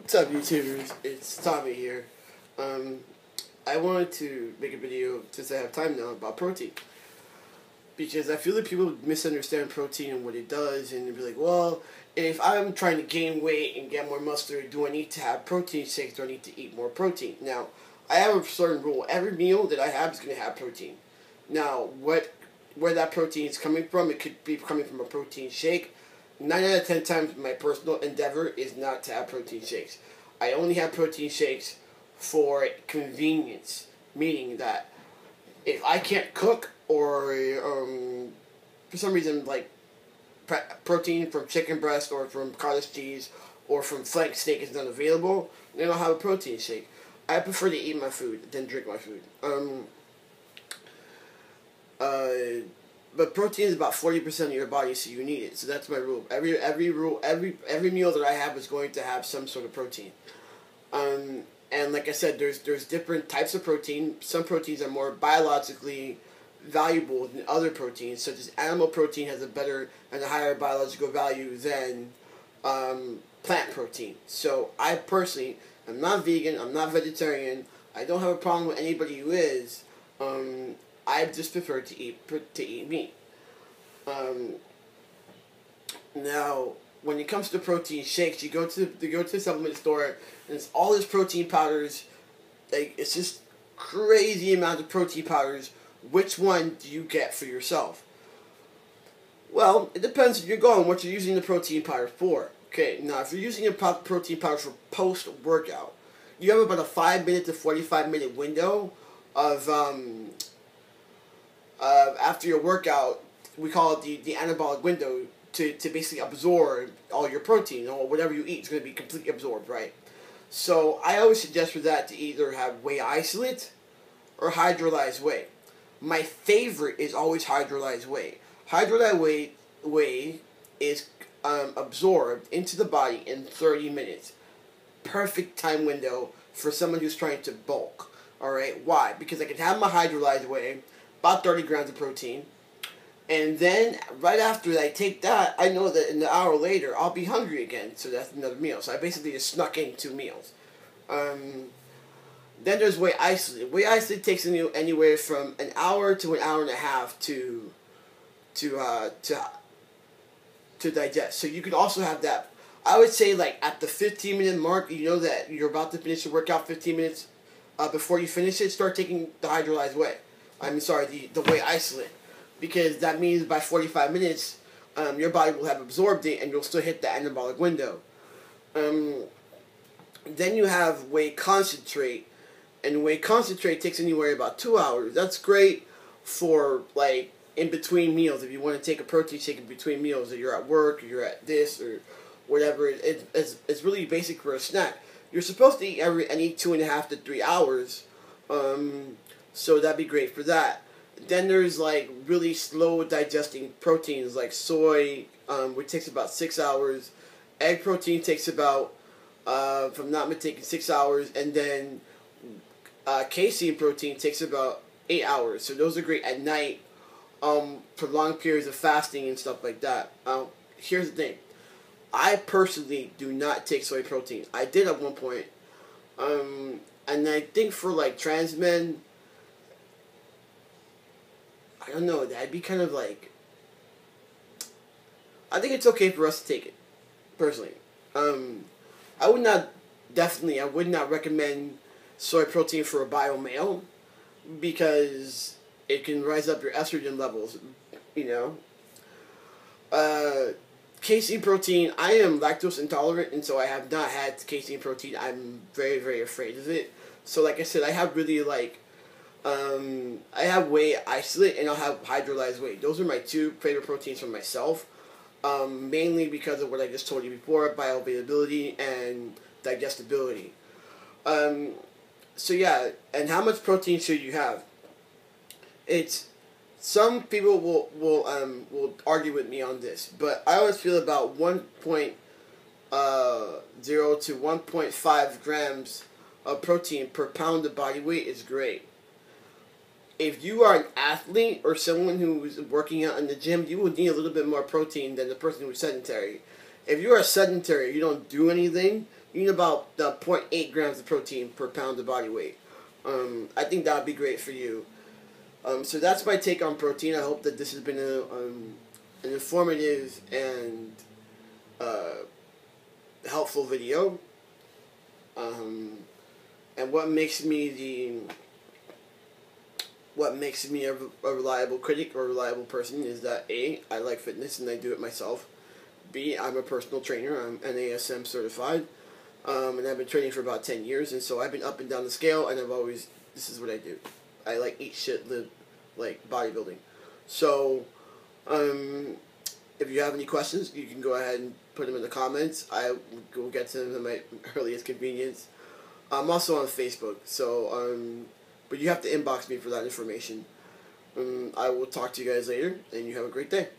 What's up, YouTubers? It's Tommy here. Um, I wanted to make a video, since I have time now, about protein. Because I feel that people misunderstand protein and what it does, and they'll be like, well, if I'm trying to gain weight and get more muscular, do I need to have protein shakes? Do I need to eat more protein? Now, I have a certain rule. Every meal that I have is going to have protein. Now, where that protein is coming from, it could be coming from a protein shake. 9 out of 10 times, my personal endeavor is not to have protein shakes. I only have protein shakes for convenience, meaning that if I can't cook or for some reason like protein from chicken breast or from cottage cheese or from flank steak is not available, then I'll have a protein shake. I prefer to eat my food than drink my food. But protein is about 40% of your body, so you need it. So that's my rule. Every meal that I have is going to have some sort of protein. And like I said, there's different types of protein. Some proteins are more biologically valuable than other proteins, such as animal protein has a better and a higher biological value than plant protein. So I personally, I'm not vegan, I'm not vegetarian, I don't have a problem with anybody who is. I just prefer to eat meat. Now, when it comes to protein shakes, you go to the supplement store, and it's all this protein powders. Like, it's just crazy amount of protein powders. Which one do you get for yourself? Well, it depends if you're going what you're using the protein powder for. Okay, now if you're using a protein powder for post-workout, you have about a 5-minute to 45-minute window of after your workout. We call it the anabolic window to basically absorb all your protein, or whatever you eat is going to be completely absorbed, right? So I always suggest for that to either have whey isolate or hydrolyzed whey. My favorite is always hydrolyzed whey. Hydrolyzed whey is absorbed into the body in 30 minutes. Perfect time window for someone who's trying to bulk. Alright, why? Because I can have my hydrolyzed whey, about 30 grams of protein, and then right after I take that, I know that an hour later I'll be hungry again, so that's another meal. So I basically just snuck in 2 meals. Then there's whey isolate. Whey isolate takes anywhere from an hour to an hour and a half to digest. So you could also have that. I would say like at the 15-minute mark, you know that you're about to finish the workout. 15 minutes before you finish it, start taking the hydrolyzed whey. The whey isolate. Because that means by 45 minutes, your body will have absorbed it and you'll still hit the anabolic window. Then you have whey concentrate. And whey concentrate takes anywhere about 2 hours. That's great for, like, in between meals. If you want to take a protein shake in between meals, if you're at work, or you're at this, or whatever, it's really basic for a snack. You're supposed to eat any 2.5 to 3 hours. So that'd be great for that. Then there's like really slow digesting proteins like soy, which takes about 6 hours. Egg protein takes about, if I'm not mistaken, 6 hours. And then casein protein takes about 8 hours. So those are great at night for long periods of fasting and stuff like that. Here's the thing. I personally do not take soy protein. I did at one point. And I think for like trans men, I don't know, that'd be kind of like, I think it's okay for us to take it, personally. I would not recommend soy protein for a bio male, because it can rise up your estrogen levels, you know. Casein protein, I am lactose intolerant, and so I have not had casein protein. I'm very, very afraid of it. So like I said, I have really like, I have whey isolate and I'll have hydrolyzed whey. Those are my 2 favorite proteins for myself. Mainly because of what I just told you before, bioavailability and digestibility. So yeah, and how much protein should you have? Some people will argue with me on this, but I always feel about 1.0 to 1.5 grams of protein per pound of body weight is great. If you are an athlete or someone who's working out in the gym, you will need a little bit more protein than the person who's sedentary. If you are sedentary, you don't do anything, you need about 0.8 grams of protein per pound of body weight. I think that would be great for you. So that's my take on protein. I hope that this has been an informative and helpful video. And what makes me a reliable critic or a reliable person is that A, I like fitness and I do it myself. B, I'm a personal trainer. I'm NASM certified. And I've been training for about 10 years, and so I've been up and down the scale, and this is what I do. I eat shit, live like bodybuilding. So, if you have any questions, you can go ahead and put them in the comments. I will get to them at my earliest convenience. I'm also on Facebook, so, but you have to inbox me for that information. I will talk to you guys later, and you have a great day.